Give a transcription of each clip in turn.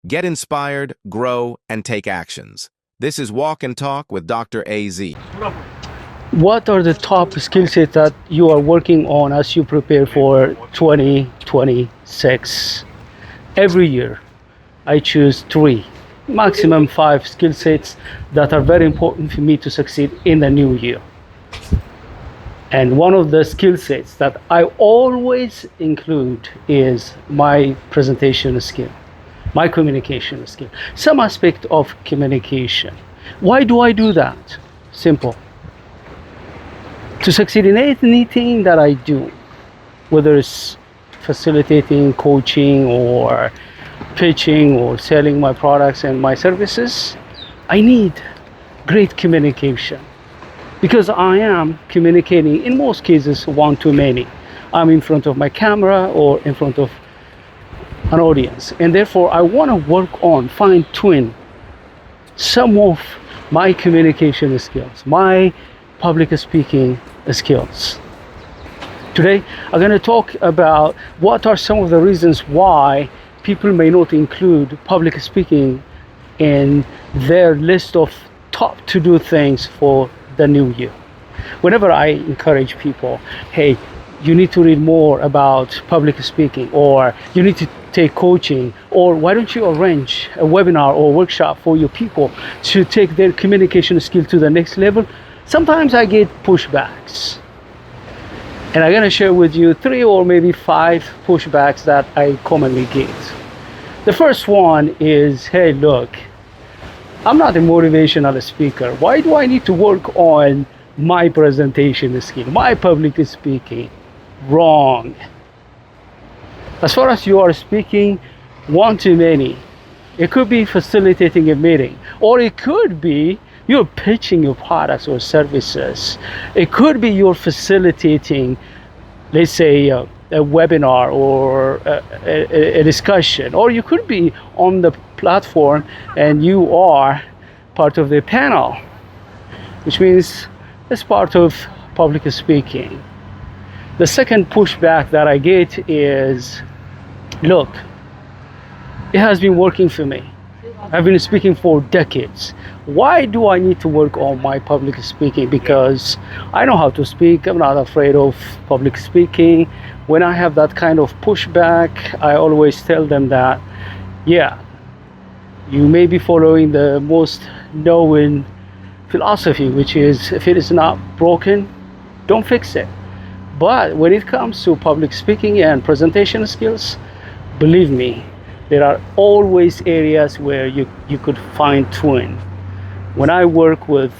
Get inspired, grow, and take actions. This is Walk and Talk with Dr. AZ. What are the top skill sets that you are working on as you prepare for 2026? Every year, I choose 3, maximum 5 skill sets that are very important for me to succeed in the new year. And one of the skill sets that I always include is my presentation skill, my communication skill, some aspect of communication. Why do I do that? Simple. To succeed in anything that I do, whether it's facilitating, coaching, or pitching, or selling my products and my services, I need great communication. Because I am communicating, in most cases, one-to-many. I'm in front of my camera or in front of an audience. And therefore, I want to work on, fine-tune some of my communication skills, my public speaking skills. Today, I'm going to talk about what are some of the reasons why people may not include public speaking in their list of top to-do things for the new year. Whenever I encourage people, hey, you need to read more about public speaking, or you need to take coaching, or why don't you arrange a webinar or workshop for your people to take their communication skill to the next level, sometimes I get pushbacks. And I'm going to share with you 3 or maybe 5 pushbacks that I commonly get. The first one is, hey, look, I'm not a motivational speaker. Why do I need to work on my presentation skill, my public speaking? Wrong. As far as you are speaking one-to-many, it could be facilitating a meeting, or it could be you're pitching your products or services. It could be you're facilitating, let's say, a webinar or a discussion, or you could be on the platform and you are part of the panel, which means it's part of public speaking. The second pushback that I get is, look, it has been working for me. I've been speaking for decades. Why do I need to work on my public speaking? Because I know how to speak. I'm not afraid of public speaking. When I have that kind of pushback, I always tell them that, yeah, you may be following the most known philosophy, which is if it is not broken, don't fix it. But when it comes to public speaking and presentation skills, believe me, there are always areas where you could fine-tune. When I work with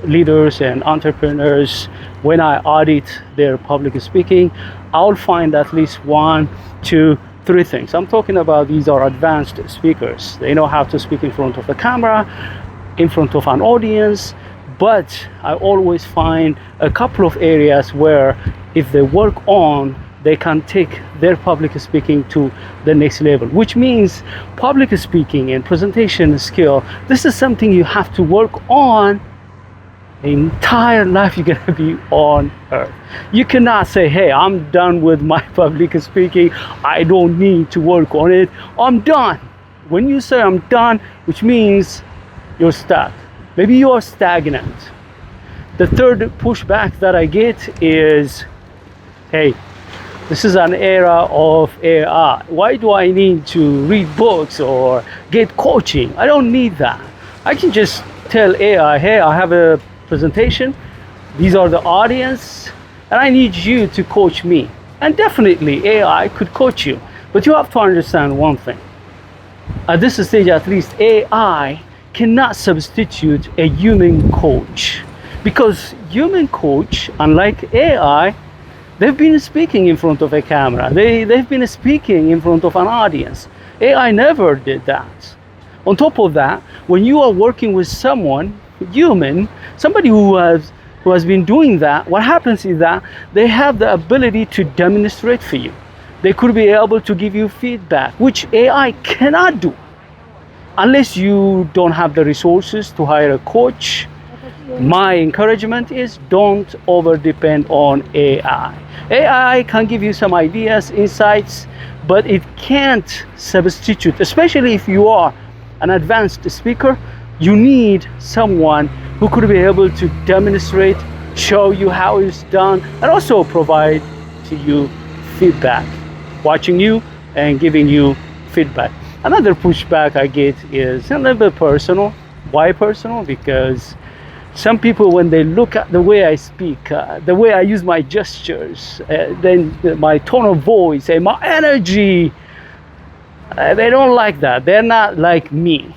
leaders and entrepreneurs, when I audit their public speaking, I'll find at least 1, 2, 3 things. I'm talking about these are advanced speakers. They know how to speak in front of the camera, in front of an audience, but I always find a couple of areas where if they work on, they can take their public speaking to the next level, which means public speaking and presentation skill, this is something you have to work on the entire life you're gonna be on earth. You cannot say, hey, I'm done with my public speaking, I don't need to work on it, I'm done. When you say I'm done, which means you're stuck. Maybe you are stagnant. The third pushback that I get is, hey, this is an era of AI. Why do I need to read books or get coaching? I don't need that. I can just tell AI, hey, I have a presentation. These are the audience, and I need you to coach me. And definitely AI could coach you. But you have to understand one thing. At this stage, at least, AI cannot substitute a human coach. Because human coach, unlike AI, they've been speaking in front of a camera. They've been speaking in front of an audience. AI never did that. On top of that, when you are working with someone, human, somebody who has been doing that, what happens is that they have the ability to demonstrate for you. They could be able to give you feedback, which AI cannot do. Unless you don't have the resources to hire a coach, My encouragement is don't over depend on AI. AI can give you some ideas, insights, but it can't substitute, especially if you are an advanced speaker. You need someone who could be able to demonstrate, show you how it's done, and also provide to you feedback, watching you and giving you feedback. Another pushback I get is a little bit personal. Why personal? Because some people, when they look at the way I speak, the way I use my gestures, then my tone of voice and my energy, they don't like that. They're not like me.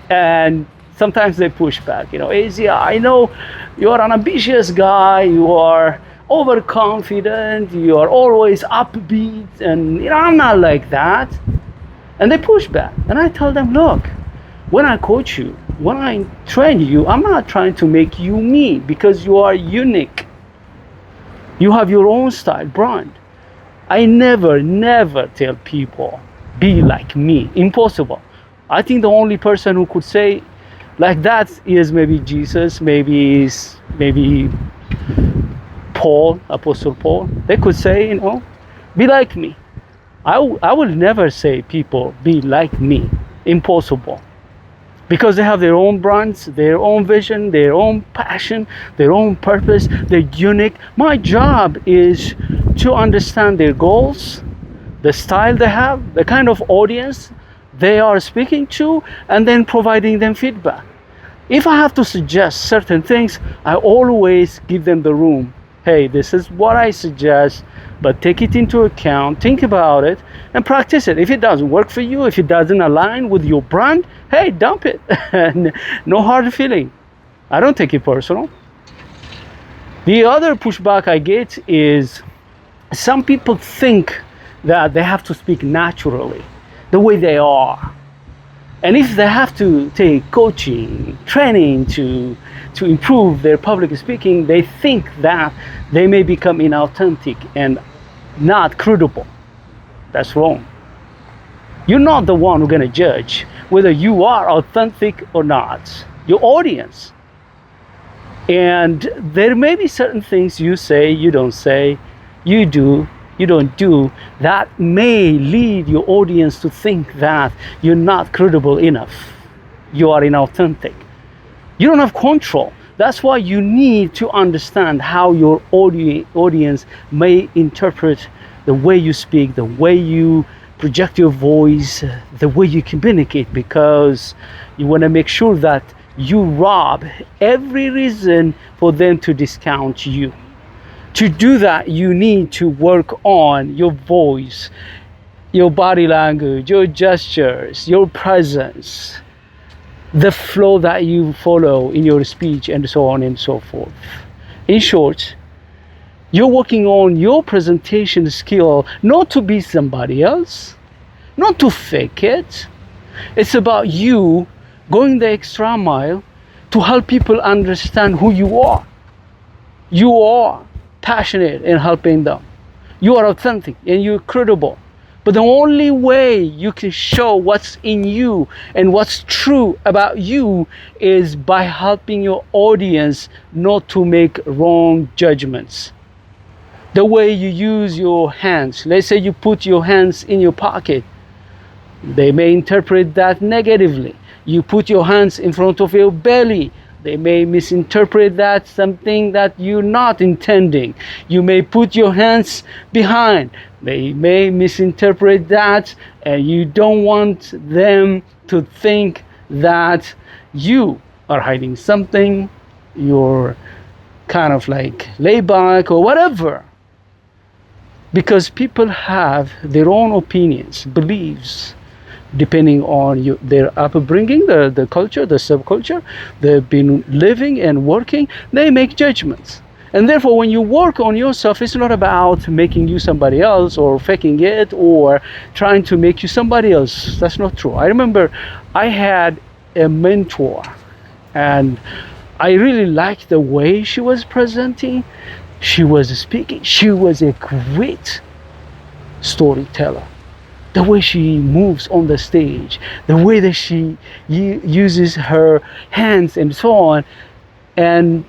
And sometimes they push back. AZ, I know you're an ambitious guy, you are overconfident, you are always upbeat, and I'm not like that. And they push back. And I tell them, look, when I coach you, when I train you, I'm not trying to make you me, because you are unique. You have your own style, brand. I never tell people, be like me. Impossible. I think the only person who could say like that is maybe Jesus, maybe Paul, Apostle Paul. They could say, be like me. I will never say people be like me. Impossible. Because they have their own brands, their own vision, their own passion, their own purpose. They're unique. My job is to understand their goals, the style they have, the kind of audience they are speaking to, and then providing them feedback. If I have to suggest certain things, I always give them the room. Hey, this is what I suggest, but take it into account, think about it, and practice it. If it doesn't work for you, if it doesn't align with your brand, hey, dump it. No hard feeling. I don't take it personal. The other pushback I get is some people think that they have to speak naturally, the way they are. And if they have to take coaching, training to improve their public speaking, they think that they may become inauthentic and not credible. That's wrong. You're not the one who's going to judge whether you are authentic or not. Your audience. And there may be certain things you say, you don't say, you do, you don't do, that may lead your audience to think that you're not credible enough. You are inauthentic. You don't have control. That's why you need to understand how your audience may interpret the way you speak, the way you project your voice, the way you communicate, because you want to make sure that you rob every reason for them to discount you. To do that, you need to work on your voice, your body language, your gestures, your presence, the flow that you follow in your speech, and so on and so forth. In short, you're working on your presentation skill, not to be somebody else, not to fake it. It's about you going the extra mile to help people understand who you are. You are passionate in helping them. You are authentic and you're credible. But the only way you can show what's in you and what's true about you is by helping your audience not to make wrong judgments. The way you use your hands. Let's say you put your hands in your pocket. They may interpret that negatively. You put your hands in front of your belly. They may misinterpret that something that you're not intending. You may put your hands behind. They may misinterpret that, and you don't want them to think that you are hiding something, you're kind of like laid back or whatever. Because people have their own opinions, beliefs, depending on their upbringing, the culture, the subculture they've been living and working. They make judgments. And therefore, when you work on yourself, it's not about making you somebody else or faking it or trying to make you somebody else. That's not true. I remember I had a mentor, and I really liked the way she was presenting. She was speaking. She was a great storyteller. The way she moves on the stage, the way that she uses her hands and so on, And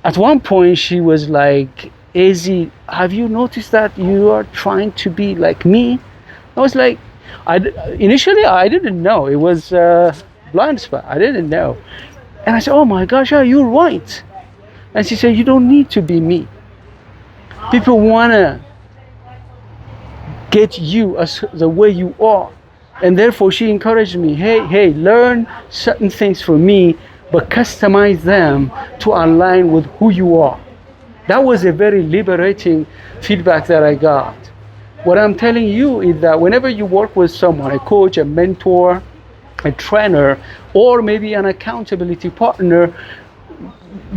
at one point she was like, AZ, have you noticed that you are trying to be like me? I was like, initially I didn't know. It was blind spot. I didn't know. And I said, oh my gosh, yeah, you're right. And she said, you don't need to be me. People want to get you as the way you are. And therefore she encouraged me, hey, learn certain things from me, but customize them to align with who you are. That was a very liberating feedback that I got. What I'm telling you is that whenever you work with someone, a coach, a mentor, a trainer, or maybe an accountability partner,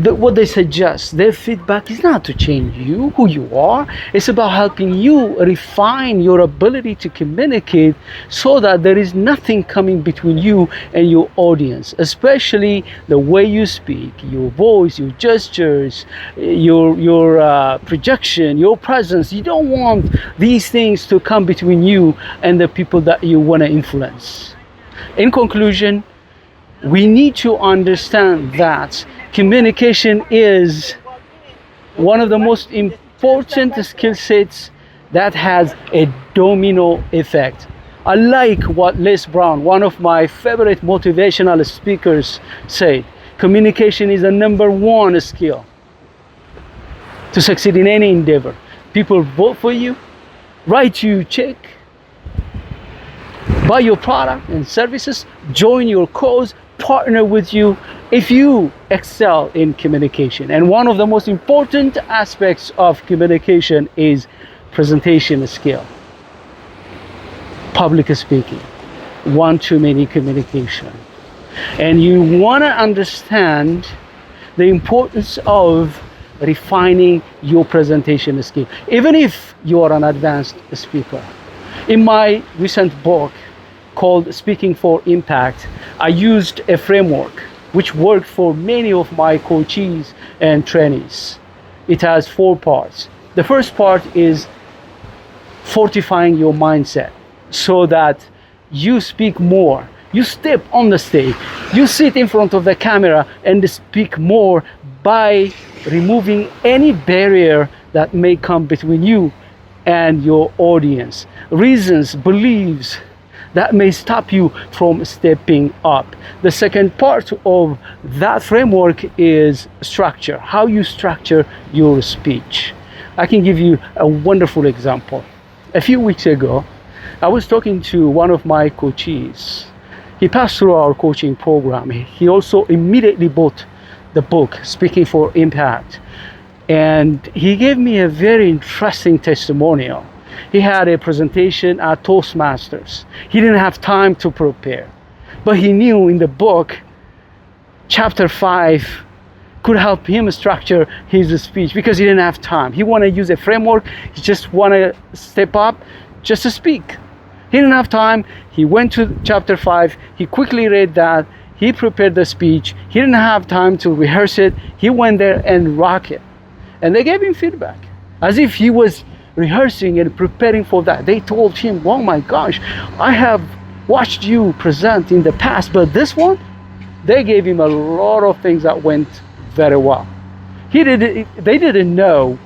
what they suggest, their feedback is not to change you, who you are. It's about helping you refine your ability to communicate so that there is nothing coming between you and your audience, especially the way you speak, your voice, your gestures, your projection, your presence. You don't want these things to come between you and the people that you want to influence. In conclusion, we need to understand that communication is one of the most important skill sets that has a domino effect. I like what Les Brown, one of my favorite motivational speakers, said. Communication is the #1 skill to succeed in any endeavor. People vote for you, write you a check, buy your product and services, join your cause, partner with you if you excel in communication. And one of the most important aspects of communication is presentation skill, public speaking, one-to-many communication. And you want to understand the importance of refining your presentation skill, even if you are an advanced speaker. In my recent book called Speaking for Impact, I used a framework which worked for many of my coachees and trainees. It has 4 parts. The first part is fortifying your mindset so that you speak more. You step on the stage, you sit in front of the camera and speak more by removing any barrier that may come between you and your audience. Reasons, beliefs that may stop you from stepping up. The second part of that framework is structure, how you structure your speech. I can give you a wonderful example. A few weeks ago, I was talking to one of my coachees. He passed through our coaching program. He also immediately bought the book, Speaking for Impact. And he gave me a very interesting testimonial. He had a presentation at Toastmasters. He didn't have time to prepare, but he knew in the book, chapter 5 could help him structure his speech because he didn't have time. He wanted to use a framework. He just wanted to step up just to speak. He didn't have time. He went to chapter 5. He quickly read that. He prepared the speech. He didn't have time to rehearse it. He went there and rocked it. And they gave him feedback as if he was rehearsing and preparing for that. They told him, oh my gosh, I have watched you present in the past, but this one, they gave him a lot of things that went very well. They didn't know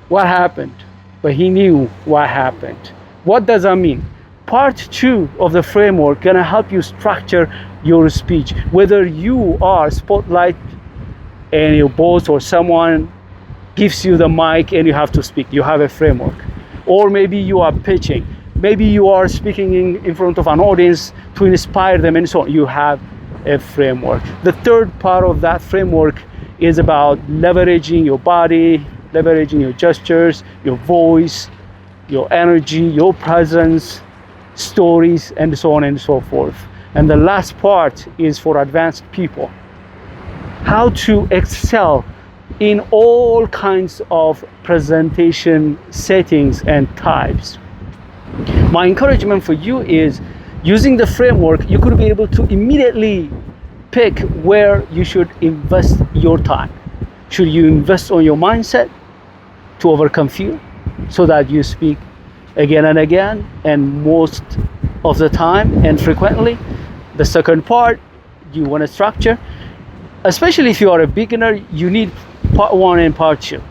what happened, but he knew what happened. What does that mean? Part 2 of the framework gonna help you structure your speech. Whether you are spotlight and your boss or someone gives you the mic and you have to speak, you have a framework. Or maybe you are pitching, maybe you are speaking in front of an audience to inspire them and so on. You have a framework. The third part of that framework is about leveraging your body, leveraging your gestures, your voice, your energy, your presence, stories, and so on and so forth. And the last part is for advanced people. How to excel in all kinds of presentation settings and types. My encouragement for you is, using the framework, you could be able to immediately pick where you should invest your time. Should you invest on your mindset to overcome fear so that you speak again and again and most of the time and frequently? The second part, you want to structure. especially if you are a beginner, you need part 1 and part 2.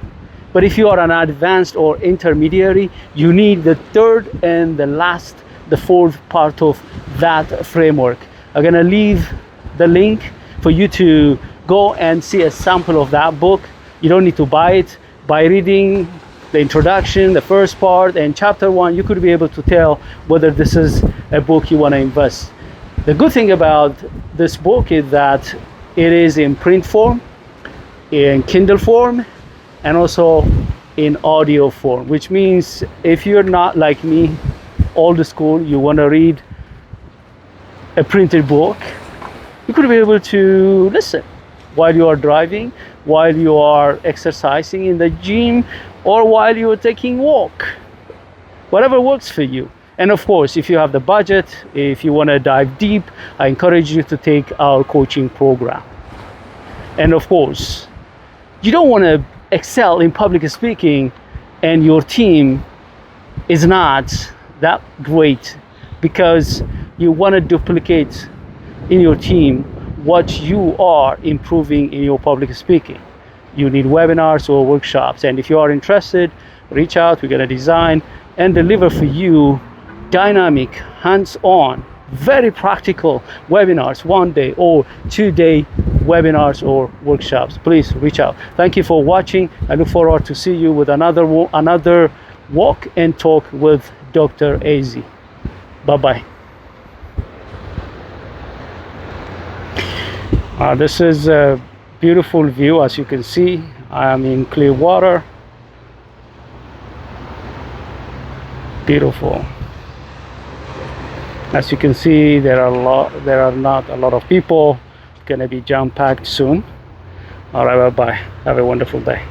But if you are an advanced or intermediary, you need the third and the fourth part of that framework. I'm gonna leave the link for you to go and see a sample of that book. You don't need to buy it. By reading the introduction, the first part, and chapter 1, you could be able to tell whether this is a book you want to invest. The good thing about this book is that it is in print form, in Kindle form, and also in audio form, which means if you're not like me, old school, you want to read a printed book, you could be able to listen while you are driving, while you are exercising in the gym, or while you are taking walk, whatever works for you. And of course, if you have the budget, if you want to dive deep, I encourage you to take our coaching program. And of course, you don't want to excel in public speaking and your team is not that great, because you want to duplicate in your team what you are improving in your public speaking. You need webinars or workshops, and if you are interested, reach out. We're going to design and deliver for you dynamic, hands-on, very practical webinars, 1-day or 2-day webinars or workshops. Please reach out. Thank you for watching. I look forward to see you with another walk and talk with Dr. AZ. Bye-bye. This is a beautiful view. As you can see, I am in clear water. Beautiful. As you can see, there are not a lot of people. It's gonna be jam-packed soon. All right, bye-bye. Have a wonderful day.